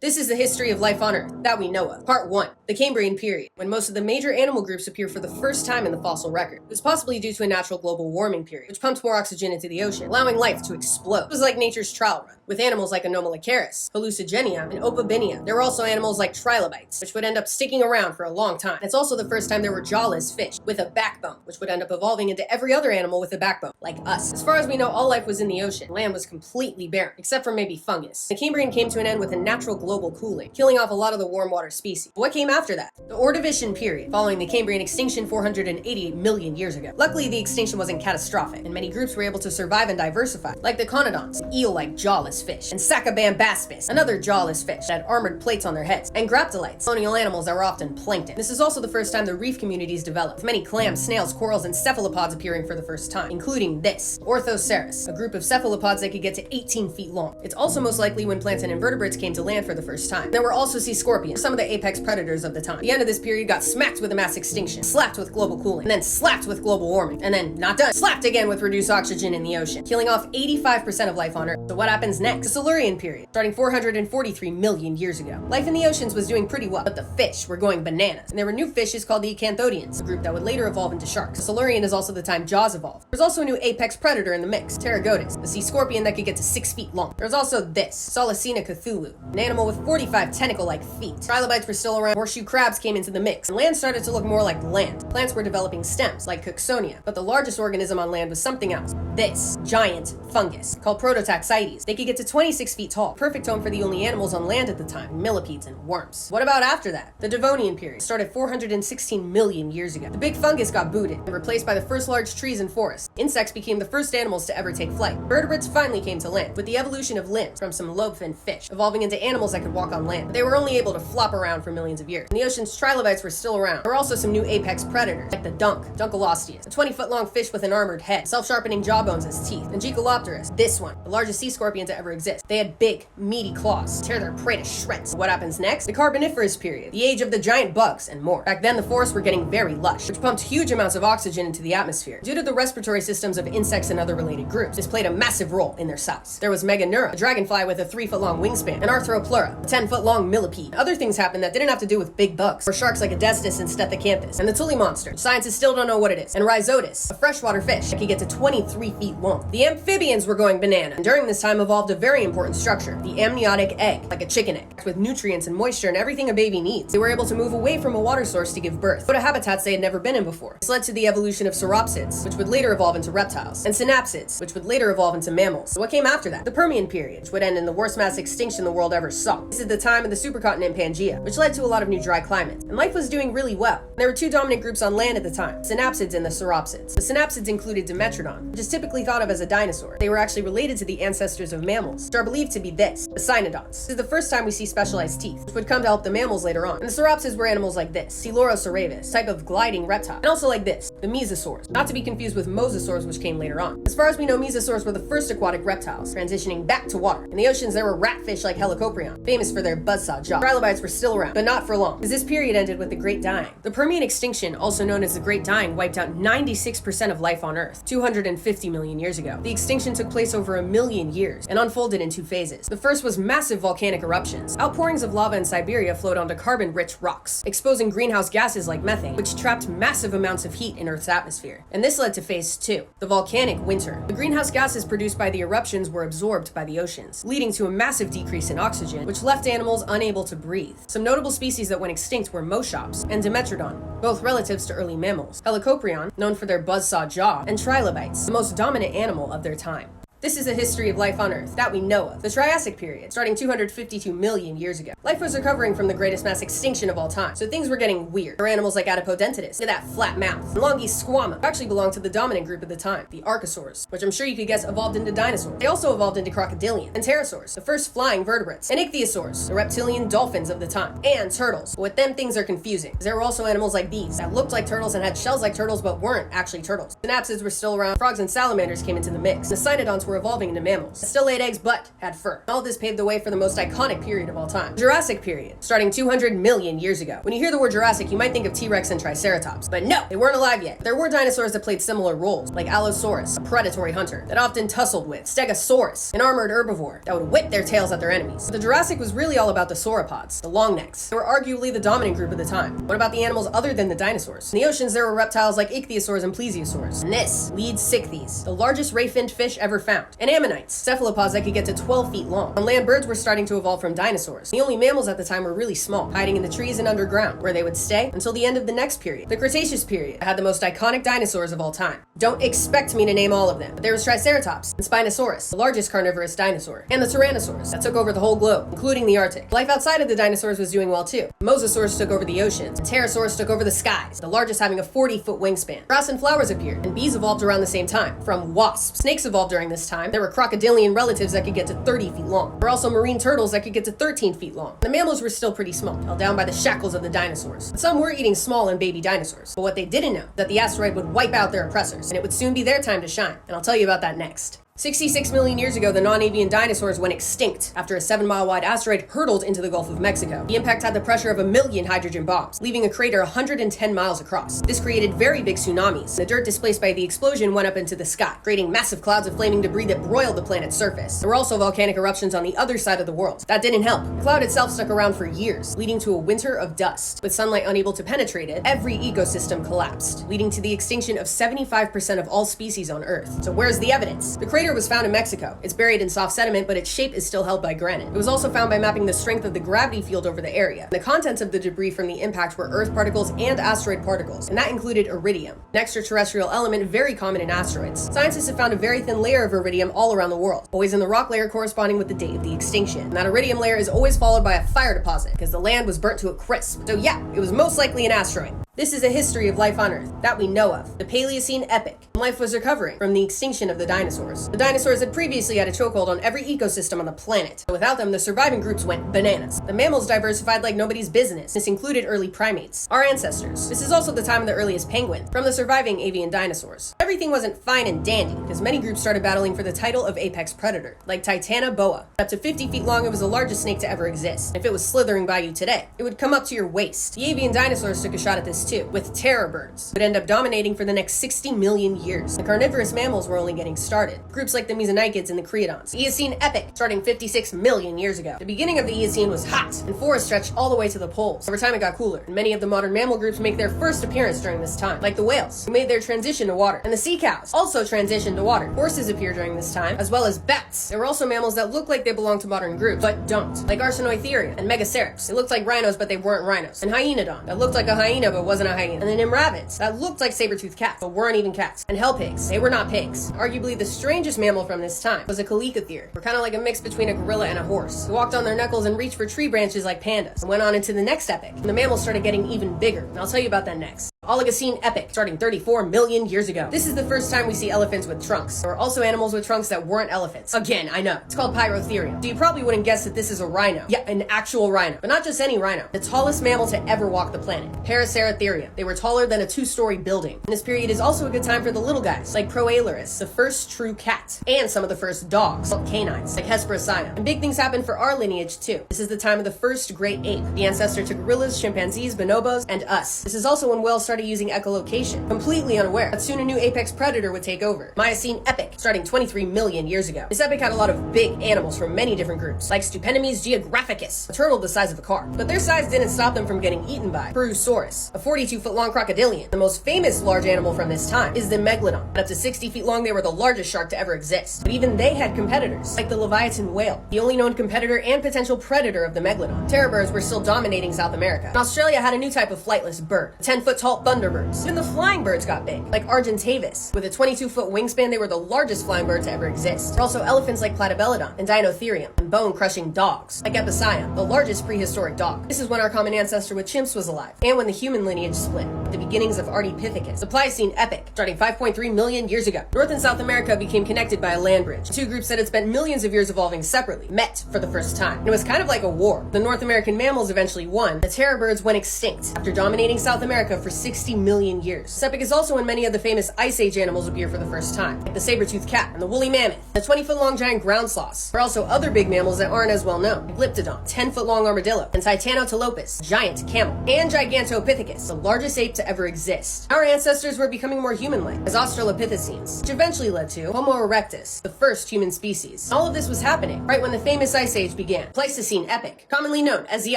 This is the history of life on Earth that we know of. Part 1. The Cambrian period, when most of the major animal groups appear for the first time in the fossil record. It was possibly due to a natural global warming period, which pumped more oxygen into the ocean, allowing life to explode. It was like nature's trial run, with animals like Anomalocaris, Hallucigenia, and Opobinia. There were also animals like trilobites, which would end up sticking around for a long time. It's also the first time there were jawless fish with a backbone, which would end up evolving into every other animal with a backbone, like us. As far as we know, all life was in the ocean. Land was completely barren, except for maybe fungus. The Cambrian came to an end with a natural global cooling, killing off a lot of the warm water species. What came after that? The Ordovician period, following the Cambrian extinction 488 million years ago. Luckily, the extinction wasn't catastrophic, and many groups were able to survive and diversify, like the conodonts, an eel-like jawless fish, and Sacabambaspis, another jawless fish that had armored plates on their heads, and graptolites, colonial animals that were often plankton. This is also the first time the reef communities developed, with many clams, snails, corals, and cephalopods appearing for the first time, including this, Orthoceras, a group of cephalopods that could get to 18 feet long. It's also most likely when plants and invertebrates came to land for the first time. There were also sea scorpions, some of the apex predators of the time. The end of this period got smacked with a mass extinction, slapped with global cooling, and then slapped with global warming, and then not done, slapped again with reduced oxygen in the ocean, killing off 85% of life on Earth. So what happens next? The Silurian period, starting 443 million years ago. Life in the oceans was doing pretty well, but the fish were going bananas, and there were new fishes called the Acanthodians, a group that would later evolve into sharks. The Silurian is also the time jaws evolved. There's also a new apex predator in the mix, Pterygotus, the sea scorpion that could get to 6 feet long. There's also this, Solacina Cthulhu, an animal with 45 tentacle-like feet. Trilobites were still around, horseshoe crabs came into the mix, and land started to look more like land. Plants were developing stems, like Cooksonia, but the largest organism on land was something else. This giant fungus, called Prototaxites. They could get to 26 feet tall, perfect home for the only animals on land at the time, millipedes and worms. What about after that? The Devonian period started 416 million years ago. The big fungus got booted and replaced by the first large trees and forests. Insects became the first animals to ever take flight. Vertebrates finally came to land, with the evolution of limbs from some lobe-finned fish, evolving into animals that could walk on land. But they were only able to flop around for millions of years. In the oceans, trilobites were still around. There were also some new apex predators, like the Dunkleosteus, a 20-foot-long fish with an armored head, self-sharpening jawbones as teeth, and Gicalopterus, this one, the largest sea scorpion to ever exist. They had big, meaty claws, tear their prey to shreds. What happens next? The Carboniferous period, the age of the giant bugs, and more. Back then, the forests were getting very lush, which pumped huge amounts of oxygen into the atmosphere. Due to the respiratory systems of insects and other related groups, this played a massive role in their size. There was Meganeura, a dragonfly with a 3-foot-long wingspan, and Arthropleura, a 10-foot-long millipede. Other things happened that didn't have to do with big bugs, or sharks like Adestus and Stethocanthus, and the Tully monster. Scientists still don't know what it is, and Rhizotis, a freshwater fish that could get to 23 feet long. The amphibians were going banana, and during this time evolved a very important structure, the amniotic egg, like a chicken egg, with nutrients and moisture and everything a baby needs. They were able to move away from a water source to give birth, go to habitats they had never been in before. This led to the evolution of sauropsids, which would later evolve into reptiles, and synapsids, which would later evolve into mammals. So what came after that? The Permian period, which would end in the worst mass extinction the world ever saw. This is the time of the supercontinent Pangaea, which led to a lot of new dry climates, and life was doing really well. There were two dominant groups on land at the time, synapsids and the sauropsids. The synapsids included Dimetrodon, which is typically thought of as a dinosaur. They were actually related to the ancestors of mammals, which are believed to be this, the cynodonts. This is the first time we see specialized teeth, which would come to help the mammals later on. And the sauropsids were animals like this, Coelurosauravus, type of gliding reptile, and also like this, the mesosaurs, not to be confused with mosasaurs, which came later on. As far as we know, mesosaurs were the first aquatic reptiles, transitioning back to water. In the oceans, there were ratfish like Helicoprion, famous for their buzzsaw jaw. Trilobites were still around, but not for long, because this period ended with the Great Dying. The Permian extinction, also known as the Great Dying, wiped out 96% of life on Earth, 250 million years ago. The extinction took place over 1 million years, and unfolded in 2 phases. The first was massive volcanic eruptions. Outpourings of lava in Siberia flowed onto carbon-rich rocks, exposing greenhouse gases like methane, which trapped massive amounts of heat in Earth's atmosphere. And this led to phase 2, the volcanic winter. The greenhouse gases produced by the eruptions were absorbed by the oceans, leading to a massive decrease in oxygen, which left animals unable to breathe. Some notable species that went extinct were Moschops and Dimetrodon, both relatives to early mammals, Helicoprion, known for their buzzsaw jaw, and trilobites, the most dominant animal of their time. This is the history of life on Earth that we know of. The Triassic period, starting 252 million years ago. Life was recovering from the greatest mass extinction of all time, so things were getting weird. There were animals like Adipodentidus, with that flat mouth, and Longus squama, who actually belonged to the dominant group at the time, the Archosaurs, which I'm sure you could guess evolved into dinosaurs. They also evolved into crocodilians, and pterosaurs, the first flying vertebrates, and ichthyosaurs, the reptilian dolphins of the time, and turtles. But with them, things are confusing, because there were also animals like these, that looked like turtles and had shells like turtles, but weren't actually turtles. Synapsids were still around, frogs and salamanders came into the mix. The cynodonts were were evolving into mammals that still laid eggs but had fur. All this paved the way for the most iconic period of all time, the Jurassic period, starting 200 million years ago. When you hear the word Jurassic, you might think of T-Rex and Triceratops, but no, they weren't alive yet. There were dinosaurs that played similar roles, like Allosaurus, a predatory hunter that often tussled with Stegosaurus, an armored herbivore that would whip their tails at their enemies. But the Jurassic was really all about the sauropods, the long necks. They were arguably the dominant group at the time. What about the animals other than the dinosaurs? In the oceans, there were reptiles like ichthyosaurs and plesiosaurs. And this leads Sichthies, the largest ray-finned fish ever found. And ammonites, cephalopods that could get to 12 feet long. On land, birds were starting to evolve from dinosaurs. The only mammals at the time were really small, hiding in the trees and underground, where they would stay until the end of the next period. The Cretaceous period had the most iconic dinosaurs of all time. Don't expect me to name all of them, but there was Triceratops and Spinosaurus, the largest carnivorous dinosaur, and the Tyrannosaurus that took over the whole globe, including the Arctic. Life outside of the dinosaurs was doing well too. Mosasaurus took over the oceans, and Pterosaurus took over the skies, the largest having a 40-foot wingspan. Grass and flowers appeared, and bees evolved around the same time, from wasps. Snakes evolved during this time. There were crocodilian relatives that could get to 30 feet long. There were also marine turtles that could get to 13 feet long. The mammals were still pretty small, held down by the shackles of the dinosaurs. But some were eating small and baby dinosaurs. But what they didn't know, that the asteroid would wipe out their oppressors, and it would soon be their time to shine. And I'll tell you about that next. 66 million years ago, the non-avian dinosaurs went extinct after a 7-mile-wide asteroid hurtled into the Gulf of Mexico. The impact had the pressure of 1 million hydrogen bombs, leaving a crater 110 miles across. This created very big tsunamis. The dirt displaced by the explosion went up into the sky, creating massive clouds of flaming debris that broiled the planet's surface. There were also volcanic eruptions on the other side of the world. That didn't help. The cloud itself stuck around for years, leading to a winter of dust. With sunlight unable to penetrate it, every ecosystem collapsed, leading to the extinction of 75% of all species on Earth. So where's the evidence? The crater was found in Mexico. It's buried in soft sediment, but its shape is still held by granite. It was also found by mapping the strength of the gravity field over the area. The contents of the debris from the impact were Earth particles and asteroid particles, and that included iridium, an extraterrestrial element very common in asteroids. Scientists have found a very thin layer of iridium all around the world, always in the rock layer corresponding with the date of the extinction. And that iridium layer is always followed by a fire deposit, because the land was burnt to a crisp. So yeah, it was most likely an asteroid. This is a history of life on Earth that we know of, the Paleocene epoch. Life was recovering from the extinction of the dinosaurs. The dinosaurs had previously had a chokehold on every ecosystem on the planet. But without them, the surviving groups went bananas. The mammals diversified like nobody's business. This included early primates, our ancestors. This is also the time of the earliest penguin, from the surviving avian dinosaurs. Everything wasn't fine and dandy, because many groups started battling for the title of apex predator, like Titana boa. Up to 50 feet long, it was the largest snake to ever exist. If it was slithering by you today, it would come up to your waist. The avian dinosaurs took a shot at this too, with terror birds, would end up dominating for the next 60 million years. The carnivorous mammals were only getting started. Groups like the Mesonychids and the Creodons. The Eocene epoch, starting 56 million years ago. The beginning of the Eocene was hot, and forests stretched all the way to the poles. Over time it got cooler, and many of the modern mammal groups make their first appearance during this time, like the whales, who made their transition to water, and the sea cows also transitioned to water. Horses appear during this time, as well as bats. There were also mammals that look like they belong to modern groups, but don't, like Arsinoitherium and Megacereps. They looked like rhinos, but they weren't rhinos. And Hyaenodon, that looked like a hyena, but wasn't a hyena. And then rabbits that looked like saber-toothed cats, but weren't even cats. And hell pigs, they were not pigs. Arguably the strangest mammal from this time was a Coelurothere. We're kind of like a mix between a gorilla and a horse. They walked on their knuckles and reached for tree branches like pandas, and went on into the next epoch, and the mammals started getting even bigger. And I'll tell you about that next. Oligocene epoch, starting 34 million years ago. This is the first time we see elephants with trunks. There were also animals with trunks that weren't elephants. Again, I know. It's called Pyrotherapy. So you probably wouldn't guess that this is a rhino. Yeah, an actual rhino. But not just any rhino. The tallest mammal to ever walk the planet. Paraceratherium. They were taller than a 2-story building. And this period is also a good time for the little guys, like Proailurus, the first true cat, and some of the first dogs, canines, like Hesperocyon. And big things happened for our lineage too. This is the time of the first great ape, the ancestor to gorillas, chimpanzees, bonobos, and us. This is also when whales started using echolocation, completely unaware that soon a new apex predator would take over. Miocene epoch, starting 23 million years ago. This epoch had a lot of big animals from many different groups, like Stupendomys geographicus, a turtle the size of a car. But their size didn't stop them from getting eaten by Perusaurus, a 42-foot-long crocodilian. The most famous large animal from this time is the Megalodon. At up to 60 feet long, they were the largest shark to ever exist. But even they had competitors, like the Leviathan whale, the only known competitor and potential predator of the Megalodon. Terror birds were still dominating South America. And Australia had a new type of flightless bird, 10-foot-tall thunderbirds. Even the flying birds got big, like Argentavis. With a 22-foot wingspan, they were the largest flying bird to ever exist. There were also elephants like Platybelodon and Dinotherium, and bone-crushing dogs, like Epicyon, the largest prehistoric dog. This is when our common ancestor with chimps was alive, and when the human lineage split, with the beginnings of Ardipithecus. The Pliocene epoch, starting 5.3 million years ago. North and South America became connected by a land bridge. Two groups that had spent millions of years evolving separately met for the first time. And it was kind of like a war. The North American mammals eventually won. The terror birds went extinct after dominating South America for 60 60 million years. This epoch is also when many of the famous Ice Age animals appear for the first time, like the saber-toothed cat and the woolly mammoth. The 20-foot-long giant ground sloths. There are also other big mammals that aren't as well known, like Glyptodon, 10-foot-long armadillo, and Titanotelopus, giant camel, and Gigantopithecus, the largest ape to ever exist. Our ancestors were becoming more human-like as Australopithecines, which eventually led to Homo erectus, the first human species. All of this was happening right when the famous Ice Age began. Pleistocene epoch, commonly known as the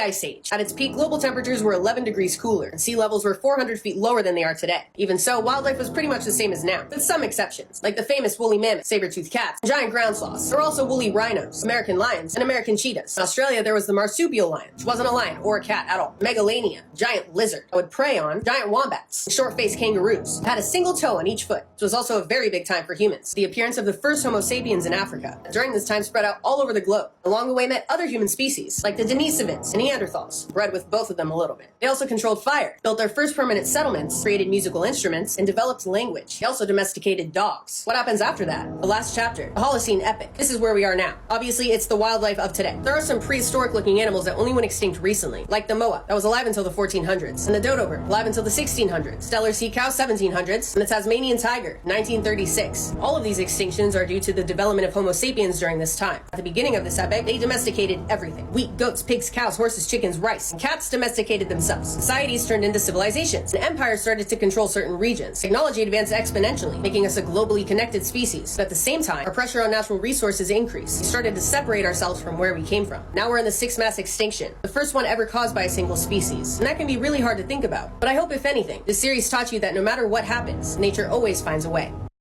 Ice Age. At its peak, global temperatures were 11 degrees cooler, and sea levels were 400 feet lower than they are today. Even so, wildlife was pretty much the same as now, with some exceptions, like the famous woolly mammoth, saber-toothed cats, and giant ground sloths. There were also woolly rhinos, American lions, and American cheetahs. In Australia, there was the marsupial lion, which wasn't a lion or a cat at all. Megalania, giant lizard, that would prey on giant wombats, and short-faced kangaroos. It had a single toe on each foot, which was also a very big time for humans. The appearance of the first Homo sapiens in Africa, and during this time spread out all over the globe. Along the way met other human species, like the Denisovans and Neanderthals, bred with both of them a little bit. They also controlled fire, built their first permanent settlements, created musical instruments, and developed language. They also domesticated dogs. What happens after that? The last chapter, the Holocene epoch. This is where we are now. Obviously, it's the wildlife of today. There are some prehistoric-looking animals that only went extinct recently, like the moa, that was alive until the 1400s, and the dodo bird, alive until the 1600s, stellar sea cow, 1700s, and the Tasmanian tiger, 1936. All of these extinctions are due to the development of Homo sapiens during this time. At the beginning of this epoch, they domesticated everything. Wheat, goats, pigs, cows, horses, chickens, rice, and cats domesticated themselves. Societies turned into civilizations, and empires started to control certain regions. Technology advanced exponentially, making us a globally connected species. But at the same time, our pressure on natural resources increased. We started to separate ourselves from where we came from. Now we're in the sixth mass extinction, the first one ever caused by a single species. And that can be really hard to think about. But I hope, if anything, this series taught you that no matter what happens, nature always finds a way.